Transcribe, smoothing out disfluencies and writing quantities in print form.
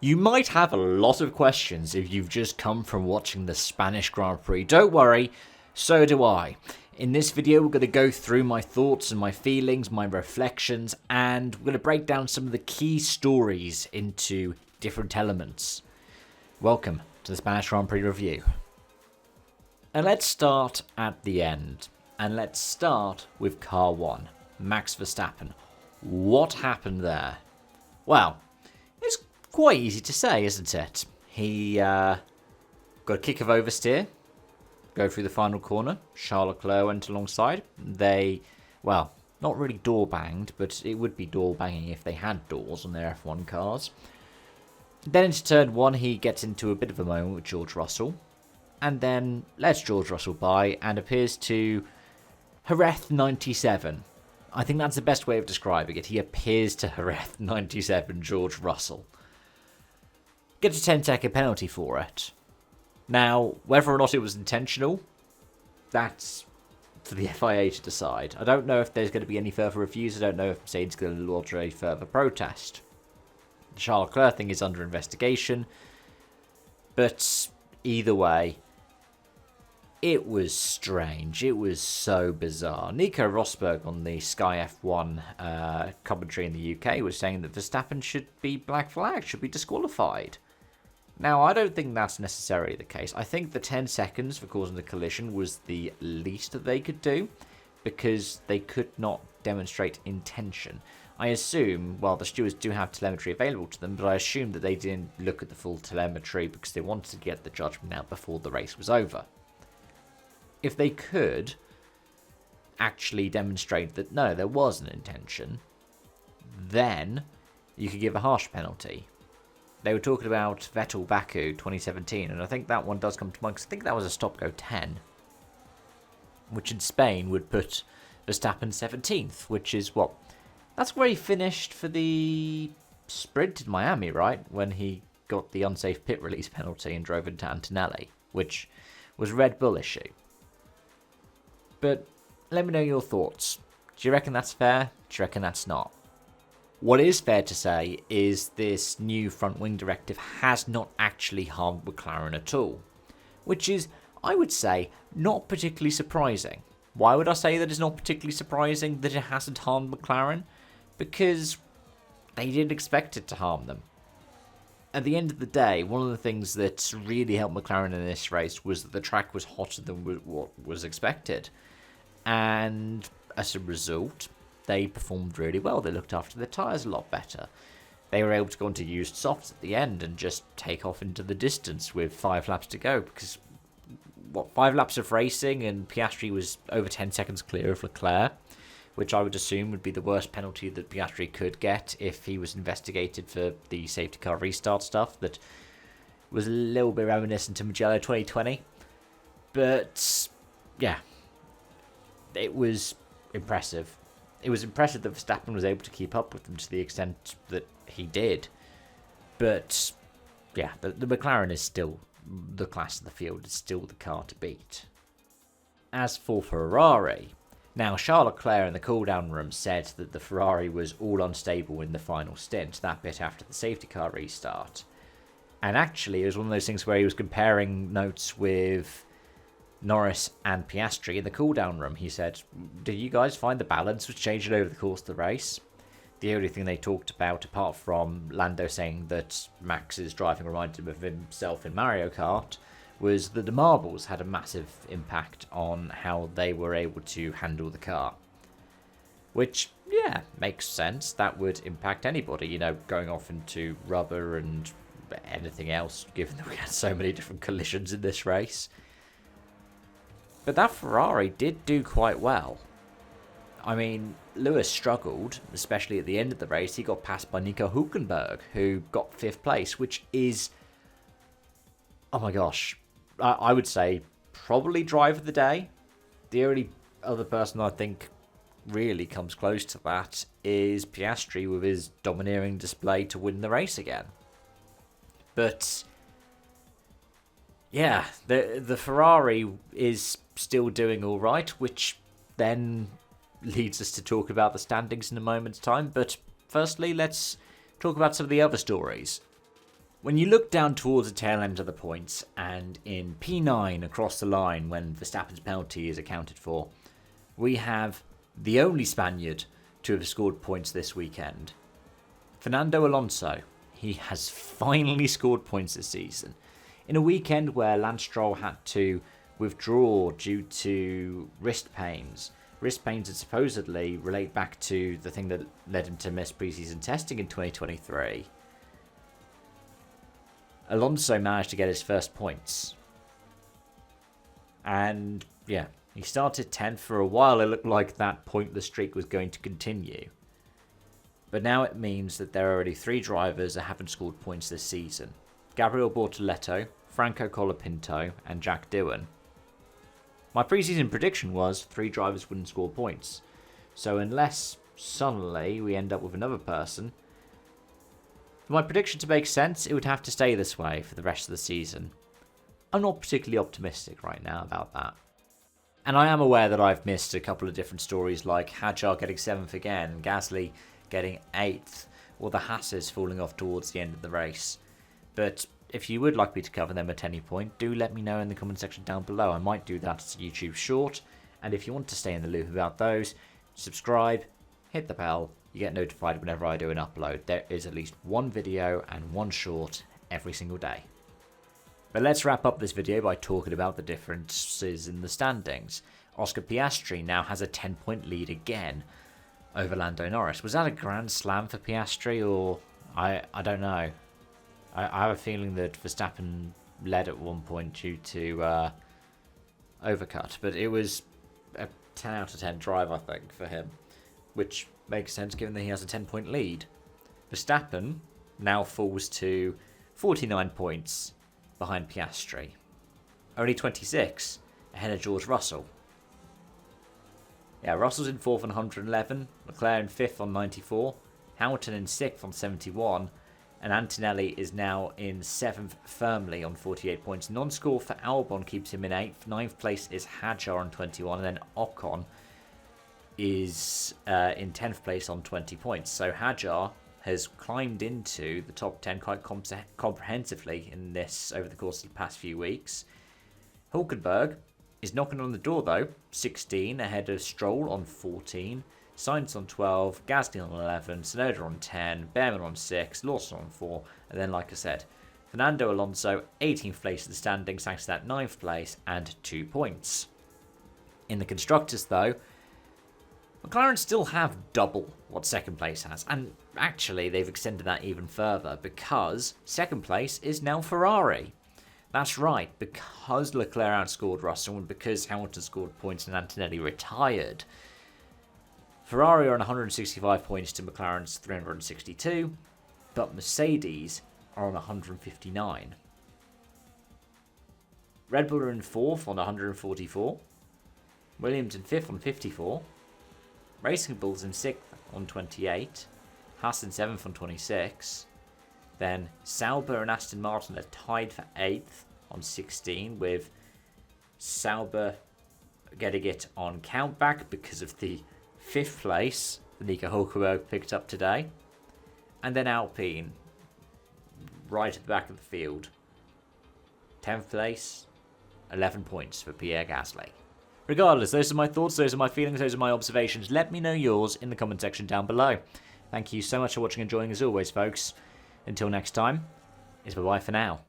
You might have a lot of questions if you've just come from watching the Spanish Grand Prix. Don't worry, so do I. In this video, we're going to go through my thoughts and my feelings, my reflections, and we're going to break down some of the key stories into different elements. Welcome to the Spanish Grand Prix review. And let's start at the end. And let's start with car 1, Max Verstappen. What happened there? Well, it's quite easy to say, isn't it? He got a kick of oversteer, go through the final corner. Charles Leclerc went alongside. They, well, not really door banged, but it would be door banging if they had doors on their F1 cars. Then into turn 1, he gets into a bit of a moment with George Russell. And then lets George Russell by and appears to Jerez 97. I think that's the best way of describing it. He appears to Jerez 97 George Russell. Gets a 10-second penalty for it. Now, whether or not it was intentional, that's for the FIA to decide. I don't know if there's going to be any further reviews. I don't know if Mercedes is going to lodge a further protest. The Charles Leclerc thing is under investigation. But either way, it was strange. It was so bizarre. Nico Rosberg on the Sky F1 commentary in the UK was saying that Verstappen should be black flag, should be disqualified. Now, I don't think that's necessarily the case. I think the 10 seconds for causing the collision was the least that they could do because they could not demonstrate intention. I assume, well, the stewards do have telemetry available to them, but I assume that they didn't look at the full telemetry because they wanted to get the judgment out before the race was over. If they could actually demonstrate that, no, there was an intention, then you could give a harsh penalty. They were talking about Vettel Baku 2017, and I think that one does come to mind because I think that was a stop-go 10, which in Spain would put Verstappen 17th, which is what? That's where he finished for the sprint in Miami, right? When he got the unsafe pit release penalty and drove into Antonelli, which was Red Bull issue. But let me know your thoughts. Do you reckon that's fair? Do you reckon that's not? What is fair to say is this new front wing directive has not actually harmed McLaren at all. Which is, I would say, not particularly surprising. Why would I say that it's not particularly surprising that it hasn't harmed McLaren? Because they didn't expect it to harm them. At the end of the day, one of the things that really helped McLaren in this race was that the track was hotter than what was expected. And as a result, they performed really well. They looked after their tyres a lot better. They were able to go into used softs at the end and just take off into the distance with 5 laps to go. Because, 5 laps of racing and Piastri was over 10 seconds clear of Leclerc, which I would assume would be the worst penalty that Piastri could get if he was investigated for the safety car restart stuff that was a little bit reminiscent to Mugello 2020. But, yeah, it was impressive. It was impressive that Verstappen was able to keep up with them to the extent that he did. But, yeah, the McLaren is still the class of the field. It's still the car to beat. As for Ferrari, now Charles Leclerc in the cool-down room said that the Ferrari was all unstable in the final stint, that bit after the safety car restart. And actually, it was one of those things where he was comparing notes with Norris and Piastri in the cool-down room. He said, did you guys find the balance was changing over the course of the race? The only thing they talked about, apart from Lando saying that Max's driving reminded him of himself in Mario Kart, was that the marbles had a massive impact on how they were able to handle the car. Which, yeah, makes sense. That would impact anybody, going off into rubber and anything else, given that we had so many different collisions in this race. But that Ferrari did do quite well. I mean, Lewis struggled, especially at the end of the race. He got passed by Nico Hülkenberg, who got 5th place, which is, oh my gosh, I would say probably driver of the day. The only other person I think really comes close to that is Piastri with his domineering display to win the race again. But yeah, the Ferrari is still doing all right, which then leads us to talk about the standings in a moment's time. But firstly, let's talk about some of the other stories. When you look down towards the tail end of the points, and in P9 across the line when Verstappen's penalty is accounted for, we have the only Spaniard to have scored points this weekend. Fernando Alonso. He has finally scored points this season. In a weekend where Lance Stroll had to withdraw due to wrist pains. Wrist pains that supposedly relate back to the thing that led him to miss preseason testing in 2023. Alonso managed to get his first points. And yeah, he started 10th for a while. It looked like that pointless streak was going to continue. But now it means that there are already 3 drivers that haven't scored points this season. Gabriel Bortoleto, Franco Colapinto and Jack Doohan. My preseason prediction was 3 drivers wouldn't score points. So unless suddenly we end up with another person, for my prediction to make sense, it would have to stay this way for the rest of the season. I'm not particularly optimistic right now about that. And I am aware that I've missed a couple of different stories like Hadjar getting 7th again, Gasly getting 8th, or the Hasses falling off towards the end of the race. But if you would like me to cover them at any point, do let me know in the comment section down below. I might do that as a YouTube short. And if you want to stay in the loop about those, subscribe, hit the bell. You get notified whenever I do an upload. There is at least one video and one short every single day. But let's wrap up this video by talking about the differences in the standings. Oscar Piastri now has a 10-point lead again over Lando Norris. Was that a grand slam for Piastri, or I don't know. I have a feeling that Verstappen led at one point due to overcut, but it was a 10 out of 10 drive, I think, for him, which makes sense given that he has a 10-point lead. Verstappen now falls to 49 points behind Piastri, only 26 ahead of George Russell. Yeah, Russell's in 4th on 111, McLaren 5th on 94, Hamilton in 6th on 71, and Antonelli is now in 7th firmly on 48 points. Non-score for Albon keeps him in 8th. 9th place is Hadjar on 21, and then Ocon is in 10th place on 20 points. So Hadjar has climbed into the top 10 quite comprehensively in this over the course of the past few weeks. Hülkenberg is knocking on the door though, 16 ahead of Stroll on 14. Sainz on 12, Gasly on 11, Tsunoda on 10, Behrman on 6, Lawson on 4, and then, like I said, Fernando Alonso, 18th place in the standings, thanks to that 9th place and 2 points. In the Constructors, though, McLaren still have double what 2nd place has, and actually they've extended that even further because 2nd place is now Ferrari. That's right, because Leclerc outscored Russell and because Hamilton scored points and Antonelli retired, Ferrari are on 165 points to McLaren's 362, but Mercedes are on 159. Red Bull are in 4th on 144, Williams in 5th on 54, Racing Bulls in 6th on 28, Haas in 7th on 26, then Sauber and Aston Martin are tied for 8th on 16, with Sauber getting it on countback because of the 5th place that Nico Hülkenberg picked up today. And then Alpine, right at the back of the field. 10th place, 11 points for Pierre Gasly. Regardless, those are my thoughts, those are my feelings, those are my observations. Let me know yours in the comment section down below. Thank you so much for watching and joining as always, folks. Until next time, it's bye-bye for now.